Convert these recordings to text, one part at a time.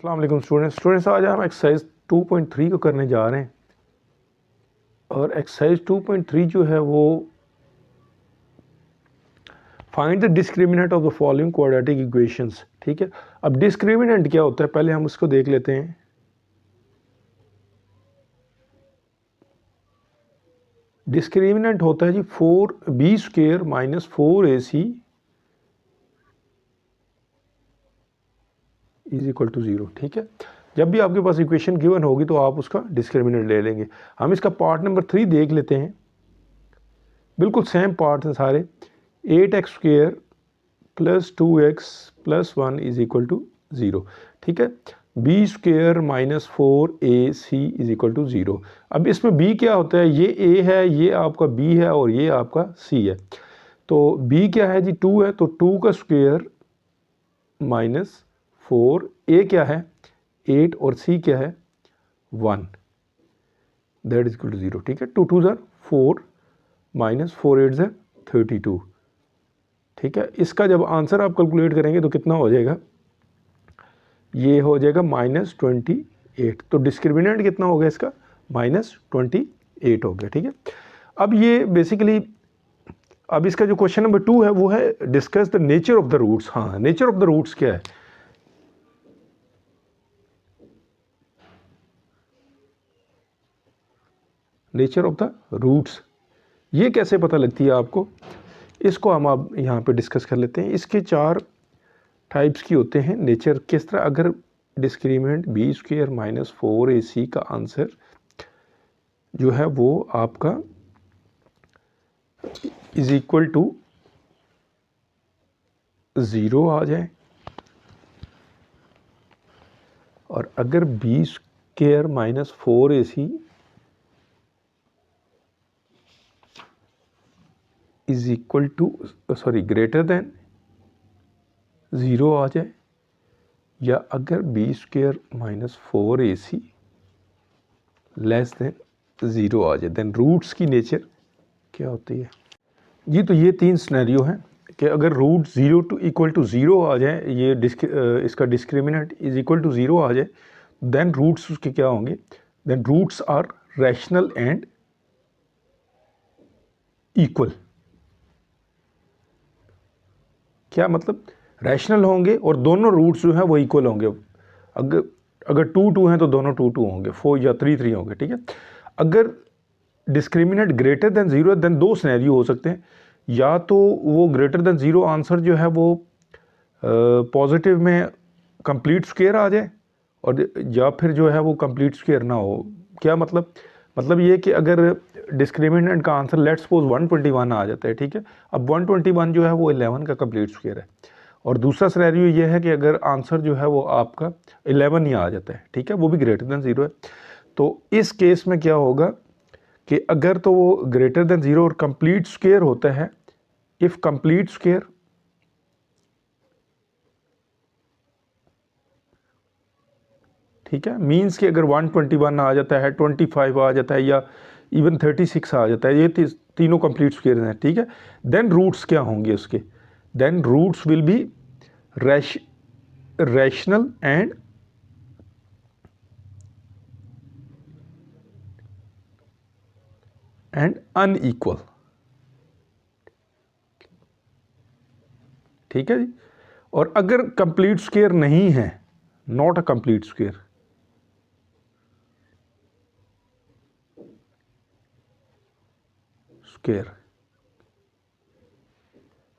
अस्सलाम वालेकुम स्टूडेंट्स, आज हम एक्सरसाइज 2.3 को करने जा रहे हैं। और एक्सरसाइज 2.3 जो है वो find the discriminant of the following quadratic equations. ठीक है, अब डिस्क्रिमिनेंट क्या होता है पहले हम उसको देख लेते हैं। डिस्क्रिमिनेंट होता है जी 4b² minus 4ac is equal to 0। ठीक है, जब भी आपके पास इक्वेशन गिवन होगी तो आप उसका डिस्क्रिमिनेंट ले लेंगे। हम इसका पार्ट नंबर 3 देख लेते हैं। बिल्कुल सेम पार्ट हैं सारे। 8x² plus 2x plus 1 is equal to 0। ठीक है, b² minus 4ac is equal to 0। अब इसमें b क्या होता है, ये a है, ये आपका b है और ये आपका c है। तो b क्या है जी 2 है, तो 2 का स्क्वायर माइनस 4, a क्या है 8 और c क्या है 1, दैट इज इक्वल टू 0। ठीक है, 2 2 ज़र 4 माइनस 4 8 ज़र 32। ठीक है, इसका जब आंसर आप कैलकुलेट करेंगे तो कितना हो जाएगा, ये हो जाएगा -28। तो डिस्क्रिमिनेंट कितना हो गया इसका, -28 हो गया। ठीक है, अब ये बेसिकली अब इसका जो क्वेश्चन नंबर 2 है वो है discuss the nature of the roots. हाँ, नेचर ऑफ द रूट्स क्या है, नेचर ऑफ द रूट्स ये कैसे पता लगती है आपको, इसको हम अब यहाँ पे डिस्कस कर लेते हैं। इसके 4 टाइप्स की होते हैं नेचर। किस तरह, अगर डिस्क्रिमिनेंट b² माइनस 4ac का आंसर जो है वो आपका इज इक्वल टू 0 आ जाए, और अगर b² minus 4ac is equal to greater than 0 आ जाए, या अगर b² minus 4ac less than 0 आ जाए, देन रूट्स की नेचर क्या होती है जी। तो ये 3 सिनेरियो हैं कि अगर रूट 0 टू इक्वल टू 0 आ जाए, ये इसका डिस्क्रिमिनेंट इज इक्वल टू 0 आ जाए, देन रूट्स उसके क्या होंगे, then roots are rational and equal. क्या मतलब, रैशनल होंगे और दोनों रूट्स जो हैं वो इक्वल होंगे। अगर 2 2 हैं तो दोनों 2 2 होंगे, 4 या 3 3 होंगे। ठीक है, अगर डिस्क्रिमिनेंट ग्रेटर देन 0 है, देन 2 सिनेरियो हो सकते हैं। या तो वो ग्रेटर देन 0 आंसर जो है वो पॉजिटिव में कंप्लीट स्क्वायर आ जाए, और या फिर जो है वो कंप्लीट स्क्वायर ना हो। क्या मतलब ये कि अगर डिस्क्रिमिनेंट का आंसर लेट्स सपोज 121 आ जाता है। ठीक है, अब 121 जो है वो 11 का कंप्लीट स्क्वायर है। और दूसरा सिनेरियो ये है कि अगर आंसर जो है वो आपका 11 ही आ जाता है, ठीक है, वो भी ग्रेटर देन 0 है। तो इस केस में क्या होगा कि अगर तो वो ग्रेटर देन 0 और कंप्लीट स्क्वायर होता है, इफ कंप्लीट स्क्वायर, ठीक है, मीन्स कि अगर 121 आ जाता है, 25 आ जाता है, या इवन 36 आ जाता है, ये तीनों कंप्लीट स्क्वायर हैं। ठीक है, देन रूट्स क्या होंगे उसके, then roots will be rational and unequal. ठीक है जी, और अगर कंप्लीट स्क्वायर नहीं है, नॉट अ कंप्लीट स्क्वायर,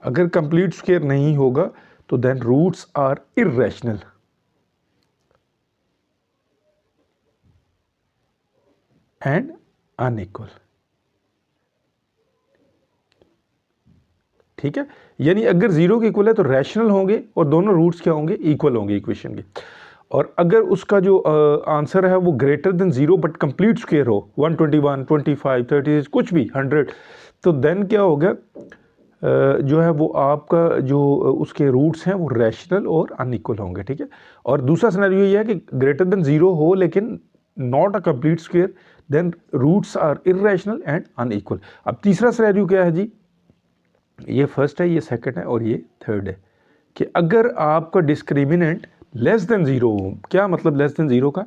अगर कंप्लीट स्क्वायर नहीं होगा तो then roots are irrational and unequal. ठीक है, यानी अगर 0 के इक्वल है तो रैशनल होंगे और दोनों रूट्स क्या होंगे, इक्वल होंगे इक्वेशन के। और अगर उसका जो आंसर है वो greater than 0 but complete square हो, 121 25 30 कुछ भी 100, तो देन क्या होगा, जो है वो आपका जो उसके रूट्स हैं वो रैशनल और अनइक्वल होंगे। ठीक है, और दूसरा सिनेरियो ये है कि ग्रेटर देन 0 हो लेकिन not a complete square, then roots are irrational and unequal. अब तीसरा सिनेरियो क्या है जी, ये फर्स्ट है, ये सेकंड है और ये थर्ड है, कि अगर आपका डिस्क्रिमिनेंट लेस देन ज़ीरो, क्या मतलब लेस देन ज़ीरो का,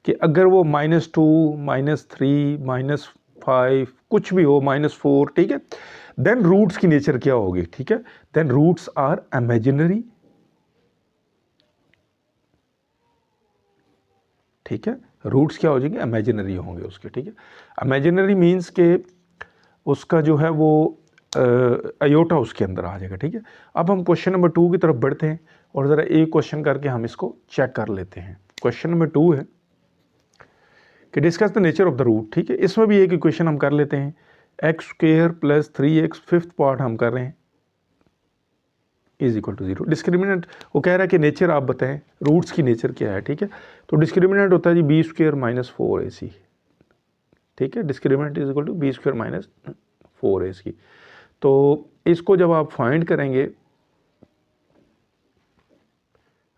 कि अगर वो -2, -3, -5 कुछ भी हो, -4, ठीक है, देन रूट्स की नेचर क्या होगी, ठीक है, देन रूट्स आर इमेजिनरी, ठीक है, रूट्स क्या हो जाएंगे, इमेजिनरी होंगे उसके, ठीक है। इमेजिनरी मीन्स के उसका जो है वो अयोटा उसके अंदर आ जाएगा, ठीक है। अब हम क्वेश्चन नंबर 2 की तरफ बढ़ते हैं और ज़रा एक क्वेश्चन करके हम इसको चेक कर लेते हैं। क्वेश्चन नंबर 2 है कि discuss the nature of the root, ठीक है। इसमें भी एक इक्वेशन हम कर लेते हैं, x² + 3x, फिफ्थ पार्ट हम कर रहे हैं, इज इक्वल टू 0। डिस्क्रिमिनेंट वो कह रहा है कि नेचर आप बताएं, रूट्स की नेचर क्या है, ठीक है। तो डिस्क्रिमिनेंट होता है जी b² - 4ac, ठीक है। Discriminant is equal to b² - 4ac। तो इसको जब आप फाइंड करेंगे,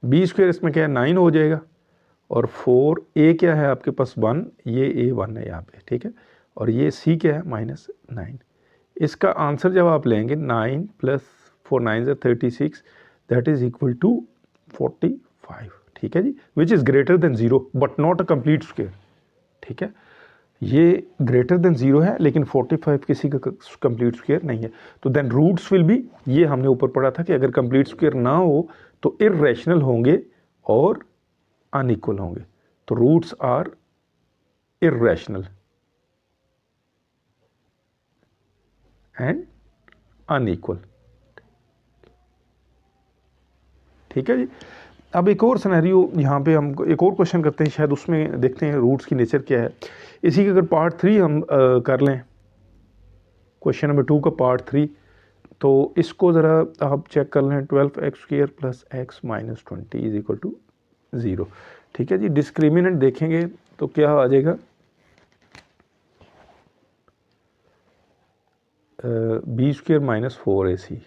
b² इसमें क्या है 9 हो जाएगा, और 4a क्या है आपके पास 1, ये a1 है यहाँ पे, ठीक है, और ये c क्या है -9। इसका आंसर जब आप लेंगे 9 + 4 9 = 36, दैट इज इक्वल टू 45, ठीक है जी, which is greater than 0 but not a complete square, ठीक है। ये ग्रेटर देन 0 है लेकिन 45 किसी का कंप्लीट स्क्वायर नहीं है। तो देन रूट्स विल बी, ये हमने ऊपर पढ़ा था कि अगर कंप्लीट स्क्वायर ना हो तो इर्रेशनल होंगे और अनइक्वल होंगे। तो roots are irrational and unequal, ठीक है जी। अब एक और सिनेरियो यहाँ पे हम एक और क्वेश्चन करते हैं, शायद उसमें देखते हैं रूट्स की नेचर क्या है। इसी के अगर पार्ट 3 हम कर लें, क्वेश्चन नंबर 2 का पार्ट 3, तो इसको ज़रा आप चेक कर लें, 12x² + x - 20 is equal to 0, ठीक है जी। डिस्क्रिमिनेंट देखेंगे तो क्या आ जाएगा, b² - 4ac,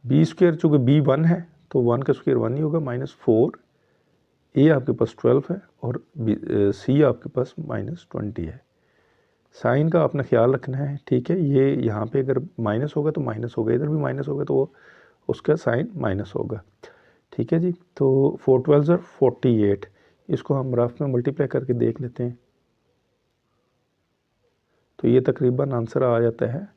b² चूँकि b1 है तो 1 का स्क्वायर 1 ही होगा, -4, a आपके पास 12 है और c आपके पास -20 है। साइन का अपना ख्याल रखना है, ठीक है। ये यहाँ पे अगर माइनस होगा तो माइनस होगा, इधर भी माइनस होगा तो उसका साइन माइनस होगा, ठीक है जी। तो 4 12 = 48, इसको हम रफ में मल्टीप्लाई करके देख लेते हैं, तो ये तकरीबन आंसर आ जाता है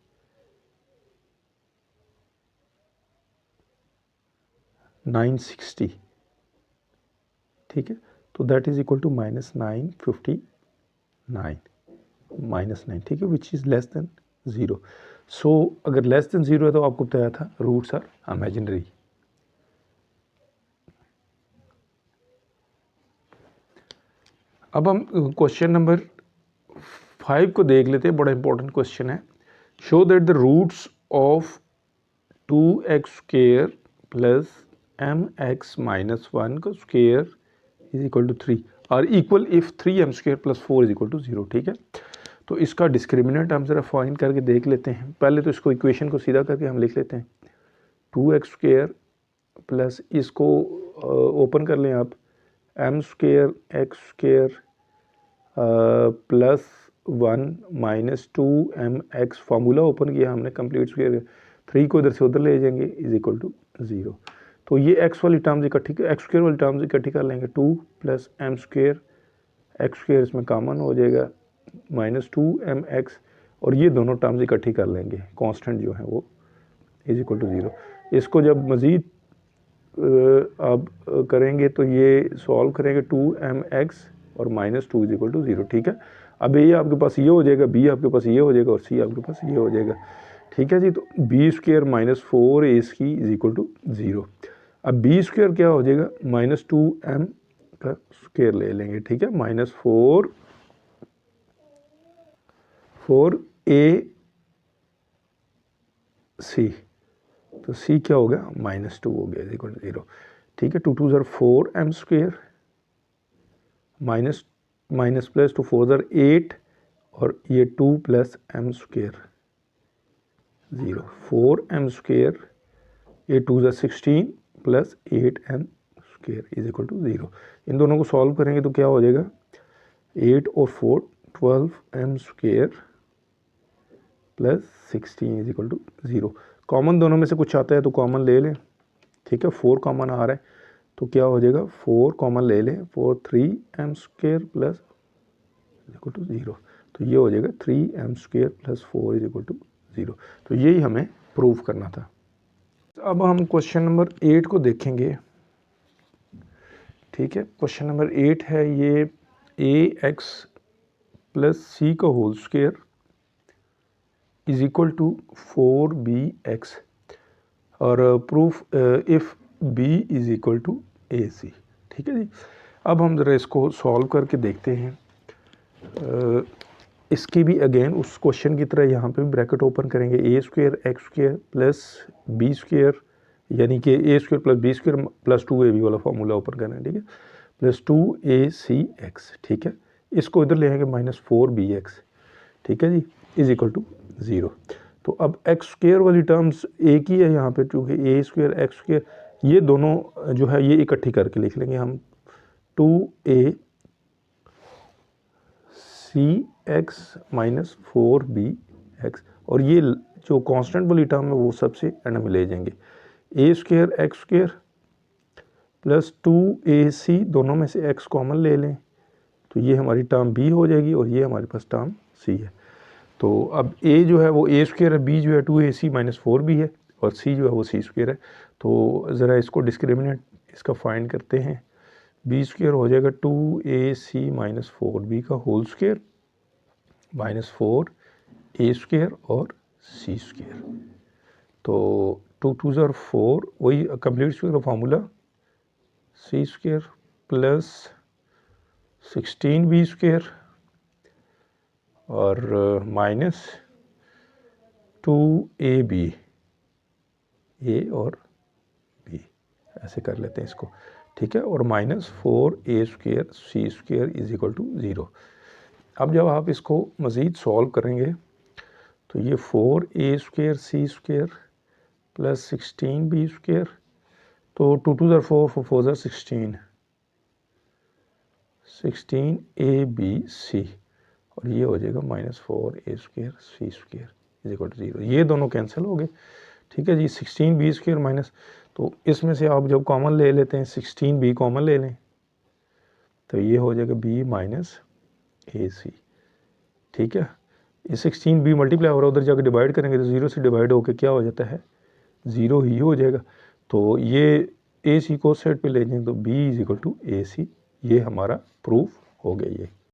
960, ठीक है। तो दैट इज इक्वल टू -959 -9, ठीक है, विच इज़ लेस देन 0। सो अगर लेस देन 0 है तो आपको बताया था रूट्स आर इमेजिनरी। अब हम क्वेश्चन नंबर 5 को देख लेते हैं, बड़ा इंपॉर्टेंट क्वेश्चन है। Show that the roots of 2x² + mx - 1 का square is equal to 3 are equal if 3m² + 4 is equal to 0, ठीक है। तो इसका डिस्क्रिमिनेंट हम ज़रा फाइंड करके देख लेते हैं। पहले तो इसको इक्वेशन को सीधा करके हम लिख लेते हैं, 2x² प्लस इसको ओपन कर लें आप, m² x² + 1 - 2mx, formula open किया हमने कंप्लीट स्क्वायर, 3 को इधर से उधर ले जाएंगे इज इक्वल टू 0। तो ये x वाली टर्म्स इकट्ठी, x² वाली टर्म्स इकट्ठी कर लेंगे, 2 + m², x² इसमें कॉमन हो जाएगा, -2mx, और ये दोनों टर्म्स इकट्ठी कर लेंगे, कांस्टेंट जो है वो इज इक्वल टू 0। इसको जब मज़ीद आप करेंगे तो ये सॉल्व करेंगे, 2mx और -2 इज इक्वल टू 0, ठीक है। अब ये आपके पास ये हो जाएगा, b आपके पास ये हो जाएगा और c आपके पास ये हो जाएगा, ठीक है जी। तो b² - 4ac is equal to 0। अब b² क्या हो जाएगा, -2m का स्क्वायर ले लेंगे, ठीक है, -4ac, तो c क्या हो गया, -2 हो गया इज इक्वल टू 0, ठीक है। 2 2 = 4m², माइनस प्लस 2 4 = 8, और ये 2 + m², 0, 4m², ये 2 = 16 + 8m² इज इक्वल टू 0। इन दोनों को सॉल्व करेंगे तो क्या हो जाएगा, 8 और 4 12m² + 16 is equal to 0। Common दोनों में से कुछ आता है तो कॉमन ले लें, ठीक है, 4 कॉमन आ रहा है तो क्या हो जाएगा, 4 कॉमन ले लें, 4 3m² प्लस इक्वल टू 0, तो ये हो जाएगा 3m² plus 4 is equal to 0। तो यही हमें प्रूव करना था। अब हम क्वेश्चन नंबर 8 को देखेंगे। ठीक है, क्वेश्चन नंबर 8 है ये ax प्लस सी का whole square is equal to 4bx और proof if b is equal to ac। ठीक है जी, अब हम ज़रा इसको सॉल्व करके देखते हैं। इसकी भी अगेन उस क्वेश्चन की तरह यहाँ पे भी ब्रैकेट ओपन करेंगे, a² प्लस b² यानी कि a² plus b² plus 2ab वाला फार्मूला ओपन करना है। ठीक है, प्लस 2acx। ठीक है, इसको इधर ले आएंगे -4bx। ठीक है जी, इज इक्वल टू 0। तो अब x² वाली टर्म्स एक ही है यहाँ पे, चूँकि a² x² ये दोनों जो है ये इकट्ठी करके लिख लेंगे हम, 2acx माइनस 4bx और ये जो कांस्टेंट वाली टर्म है वो सबसे एंड में ले जाएंगे, a² x² प्लस 2ac, दोनों में से x कॉमन ले लें तो ये हमारी टर्म b हो जाएगी और ये हमारे पास टर्म c है। तो अब a जो है वो a² है, b जो है 2ac माइनस 4b है और c जो है वो c² है। तो ज़रा इसको डिस्क्रिमिनेंट इसका फाइंड करते हैं, b² हो जाएगा 2ac माइनस 4b का होल स्क्वायर माइनस 4a² और c²। तो 2 2 ज़ार 4, वही कंप्लीट स्क्वायर का फार्मूला, c² प्लस 16b² और माइनस 2ab, a और b ऐसे कर लेते हैं इसको। ठीक है, और minus 4a² c² is equal to 0। अब जब आप इसको मज़ीद सॉल्व करेंगे तो ये 4a² c² प्लस 16b², तो 2 2 ज़ार 4, 4 4 ज़ार 16, 16abc और ये हो जाएगा -4a² c² is equal to 0। ये दोनों कैंसिल हो गए। ठीक है जी, 16b² माइनस, तो इसमें से आप जब कॉमन ले लेते हैं 16b कॉमन ले लें तो ये हो जाएगा b माइनस ac। ठीक है, ये 16b मल्टीप्लाई हो रहा है, उधर जाकर डिवाइड करेंगे तो 0 से डिवाइड होकर क्या हो जाता है, 0 ही हो जाएगा। तो ये ac को साइड पे ले जाएंगे तो b is equal to ac, ये हमारा प्रूफ हो गया। ये